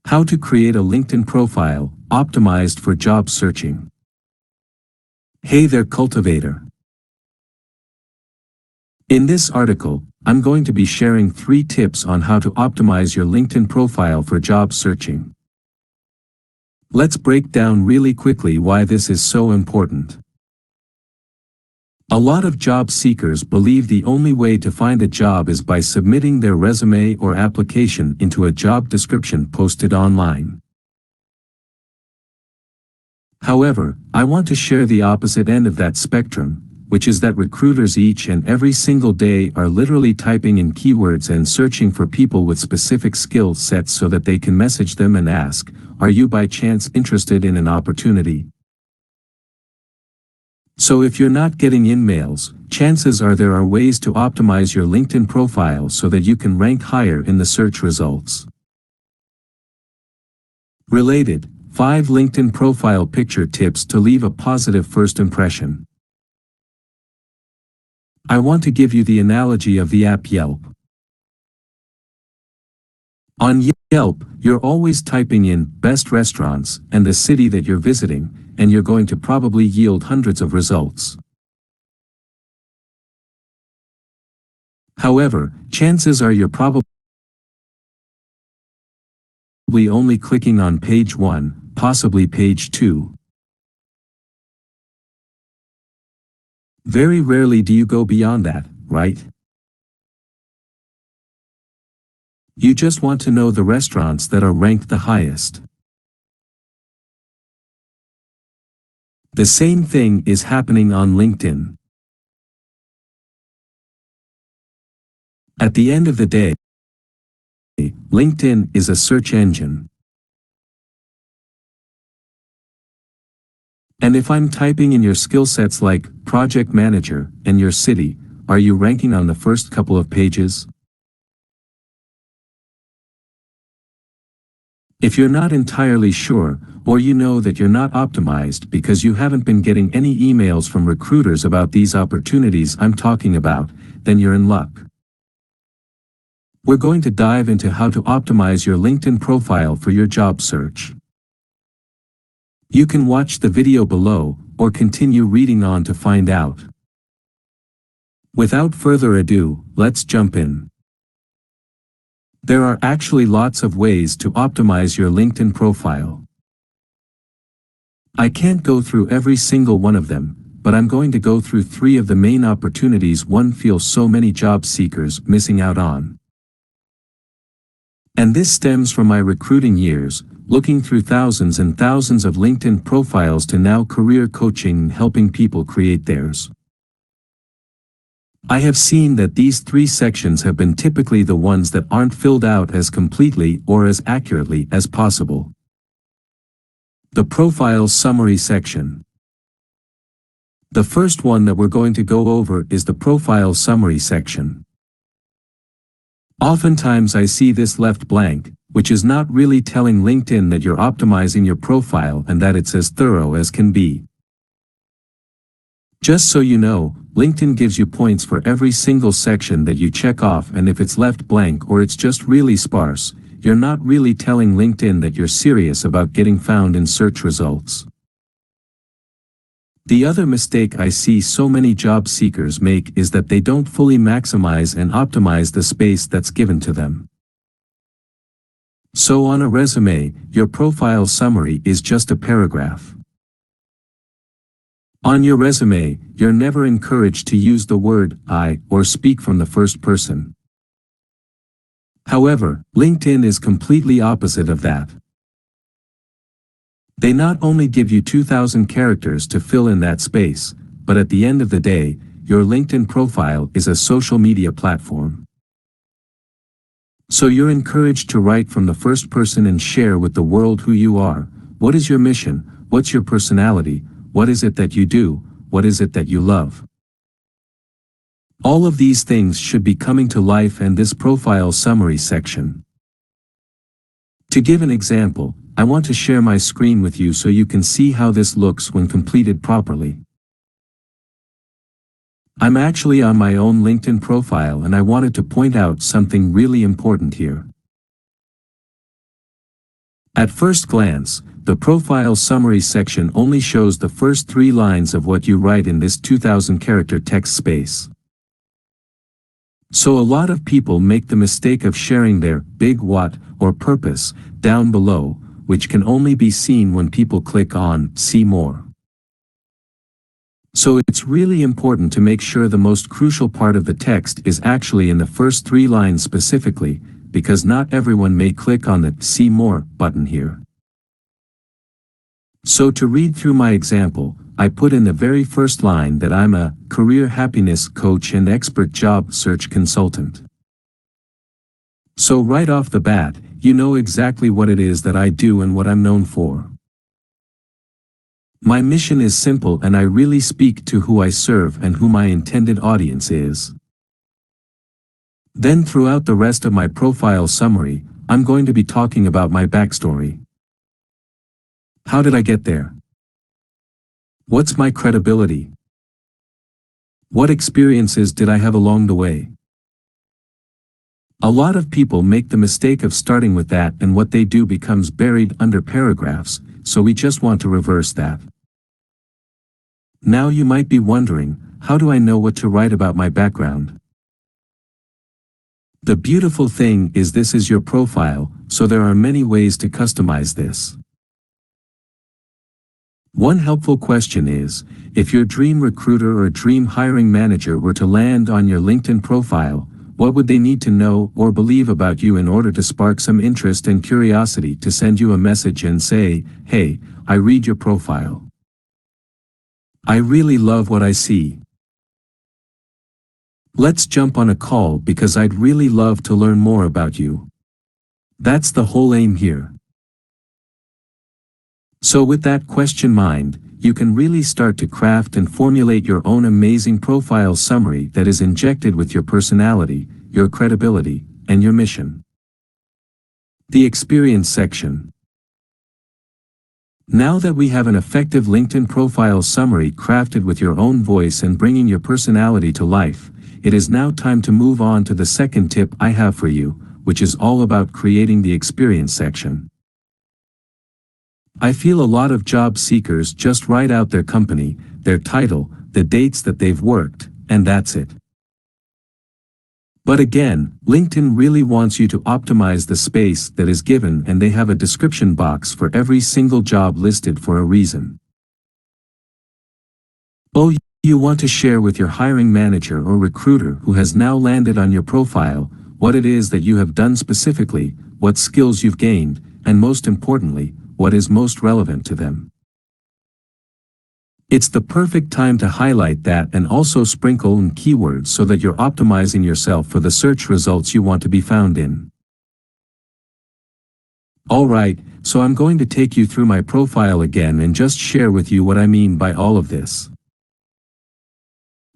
How to create a LinkedIn profile, optimized for job searching. Hey there, cultivator. In this article, I'm going to be sharing 3 tips on how to optimize your LinkedIn profile for job searching. Let's break down really quickly why this is so important. A lot of job seekers believe the only way to find a job is by submitting their resume or application into a job description posted online. However, I want to share the opposite end of that spectrum, which is that recruiters each and every single day are literally typing in keywords and searching for people with specific skill sets so that they can message them and ask, "Are you by chance interested in an opportunity?" So if you're not getting emails, chances are there are ways to optimize your LinkedIn profile so that you can rank higher in the search results. Related, 5 LinkedIn profile picture tips to leave a positive first impression. I want to give you the analogy of the app Yelp. On Yelp, you're always typing in best restaurants and the city that you're visiting, and you're going to probably yield hundreds of results. However, chances are you're probably only clicking on page 1, possibly page 2. Very rarely do you go beyond that, right? You just want to know the restaurants that are ranked the highest. The same thing is happening on LinkedIn. At the end of the day, LinkedIn is a search engine. And if I'm typing in your skill sets like project manager and your city, are you ranking on the first couple of pages? If you're not entirely sure, or you know that you're not optimized because you haven't been getting any emails from recruiters about these opportunities I'm talking about, then you're in luck. We're going to dive into how to optimize your LinkedIn profile for your job search. You can watch the video below, or continue reading on to find out. Without further ado, let's jump in. There are actually lots of ways to optimize your LinkedIn profile. I can't go through every single one of them, but I'm going to go through 3 of the main opportunities one feels so many job seekers missing out on. And this stems from my recruiting years, looking through thousands and thousands of LinkedIn profiles to now career coaching and helping people create theirs. I have seen that these 3 sections have been typically the ones that aren't filled out as completely or as accurately as possible. The profile summary section. The first one that we're going to go over is the profile summary section. Oftentimes I see this left blank, which is not really telling LinkedIn that you're optimizing your profile and that it's as thorough as can be. Just so you know, LinkedIn gives you points for every single section that you check off, and if it's left blank or it's just really sparse, you're not really telling LinkedIn that you're serious about getting found in search results. The other mistake I see so many job seekers make is that they don't fully maximize and optimize the space that's given to them. So on a resume, your profile summary is just a paragraph. On your resume, you're never encouraged to use the word "I" or speak from the first person. However, LinkedIn is completely opposite of that. They not only give you 2,000 characters to fill in that space, but at the end of the day, your LinkedIn profile is a social media platform. So you're encouraged to write from the first person and share with the world who you are. What is your mission? What's your personality? What is it that you do? What is it that you love? All of these things should be coming to life in this profile summary section. To give an example, I want to share my screen with you so you can see how this looks when completed properly. I'm actually on my own LinkedIn profile, and I wanted to point out something really important here. At first glance, the profile summary section only shows the first 3 lines of what you write in this 2000-character text space. So a lot of people make the mistake of sharing their big what or purpose down below, which can only be seen when people click on See More. So it's really important to make sure the most crucial part of the text is actually in the first 3 lines specifically, because not everyone may click on the See More button here. So to read through my example, I put in the very first line that I'm a career happiness coach and expert job search consultant. So right off the bat, you know exactly what it is that I do and what I'm known for. My mission is simple, and I really speak to who I serve and who my intended audience is. Then throughout the rest of my profile summary, I'm going to be talking about my backstory. How did I get there? What's my credibility? What experiences did I have along the way? A lot of people make the mistake of starting with that, and what they do becomes buried under paragraphs, so we just want to reverse that. Now you might be wondering, how do I know what to write about my background? The beautiful thing is this is your profile, so there are many ways to customize this. One helpful question is, if your dream recruiter or dream hiring manager were to land on your LinkedIn profile, what would they need to know or believe about you in order to spark some interest and curiosity to send you a message and say, "Hey, I read your profile. I really love what I see. Let's jump on a call because I'd really love to learn more about you." That's the whole aim here. So with that question in mind, you can really start to craft and formulate your own amazing profile summary that is injected with your personality, your credibility, and your mission. The experience section. Now that we have an effective LinkedIn profile summary crafted with your own voice and bringing your personality to life, it is now time to move on to the second tip I have for you, which is all about creating the experience section. I feel a lot of job seekers just write out their company, their title, the dates that they've worked, and that's it. But again, LinkedIn really wants you to optimize the space that is given, and they have a description box for every single job listed for a reason. Oh, you want to share with your hiring manager or recruiter who has now landed on your profile what it is that you have done specifically, what skills you've gained, and most importantly, what is most relevant to them. It's the perfect time to highlight that and also sprinkle in keywords so that you're optimizing yourself for the search results you want to be found in. Alright, so I'm going to take you through my profile again and just share with you what I mean by all of this.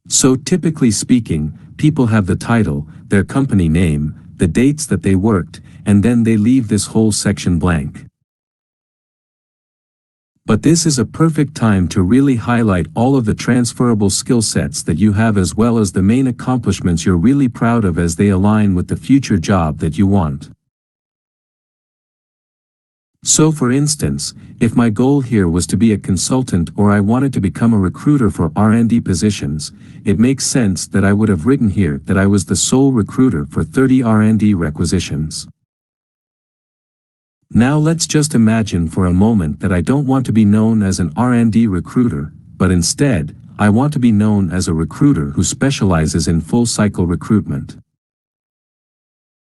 So typically speaking, people have the title, their company name, the dates that they worked, and then they leave this whole section blank. But this is a perfect time to really highlight all of the transferable skill sets that you have, as well as the main accomplishments you're really proud of as they align with the future job that you want. So for instance, if my goal here was to be a consultant or I wanted to become a recruiter for R&D positions, it makes sense that I would have written here that I was the sole recruiter for 30 R&D requisitions. Now let's just imagine for a moment that I don't want to be known as an R&D recruiter, but instead, I want to be known as a recruiter who specializes in full-cycle recruitment.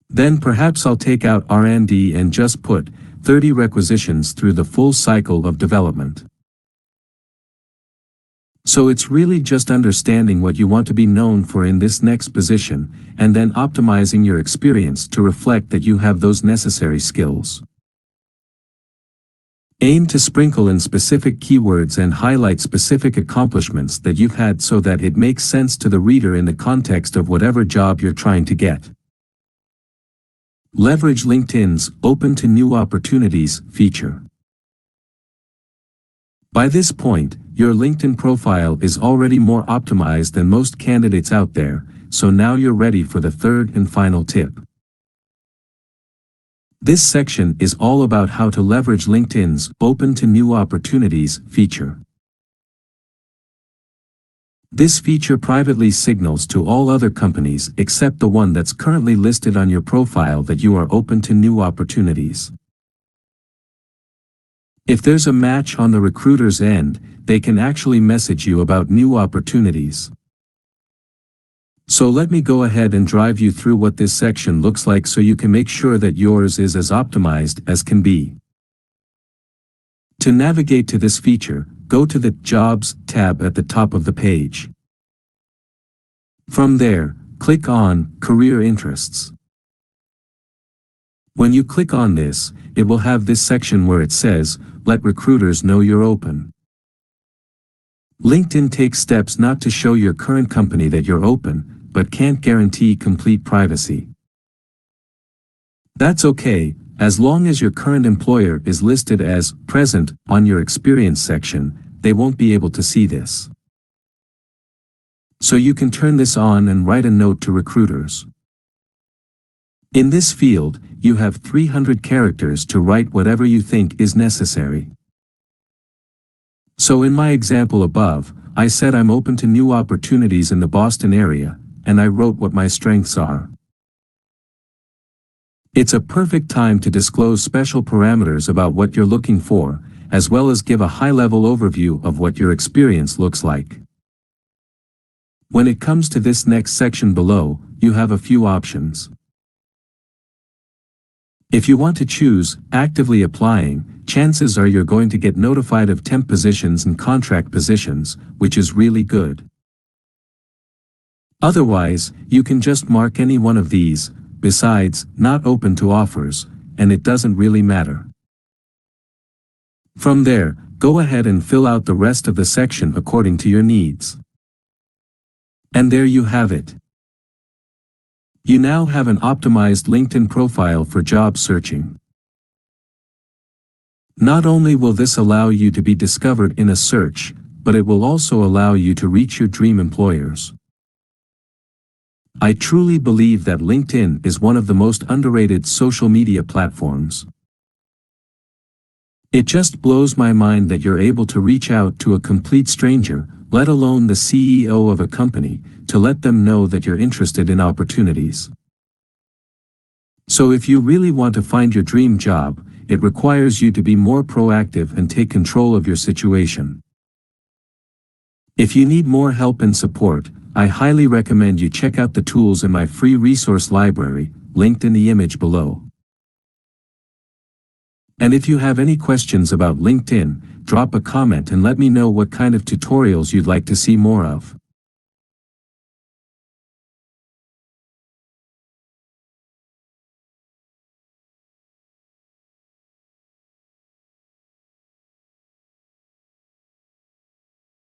Then perhaps I'll take out R&D and just put 30 requisitions through the full cycle of development. So it's really just understanding what you want to be known for in this next position, and then optimizing your experience to reflect that you have those necessary skills. Aim to sprinkle in specific keywords and highlight specific accomplishments that you've had so that it makes sense to the reader in the context of whatever job you're trying to get. Leverage LinkedIn's Open to New Opportunities feature. By this point, your LinkedIn profile is already more optimized than most candidates out there, so now you're ready for the third and final tip. This section is all about how to leverage LinkedIn's Open to New Opportunities feature. This feature privately signals to all other companies except the one that's currently listed on your profile that you are open to new opportunities. If there's a match on the recruiter's end, they can actually message you about new opportunities. So let me go ahead and drive you through what this section looks like so you can make sure that yours is as optimized as can be. To navigate to this feature, go to the Jobs tab at the top of the page. From there, click on Career Interests. When you click on this, it will have this section where it says, Let recruiters know you're open. LinkedIn takes steps not to show your current company that you're open, but can't guarantee complete privacy. That's okay, as long as your current employer is listed as present on your experience section, they won't be able to see this. So you can turn this on and write a note to recruiters. In this field, you have 300 characters to write whatever you think is necessary. So in my example above, I said I'm open to new opportunities in the Boston area, and I wrote what my strengths are. It's a perfect time to disclose special parameters about what you're looking for, as well as give a high-level overview of what your experience looks like. When it comes to this next section below, you have a few options. If you want to choose actively applying, chances are you're going to get notified of temp positions and contract positions, which is really good. Otherwise, you can just mark any one of these, besides, not open to offers, and it doesn't really matter. From there, go ahead and fill out the rest of the section according to your needs. And there you have it. You now have an optimized LinkedIn profile for job searching. Not only will this allow you to be discovered in a search, but it will also allow you to reach your dream employers. I truly believe that LinkedIn is one of the most underrated social media platforms. It just blows my mind that you're able to reach out to a complete stranger, let alone the CEO of a company, to let them know that you're interested in opportunities. So if you really want to find your dream job, it requires you to be more proactive and take control of your situation. If you need more help and support, I highly recommend you check out the tools in my free resource library, linked in the image below. And if you have any questions about LinkedIn, drop a comment and let me know what kind of tutorials you'd like to see more of.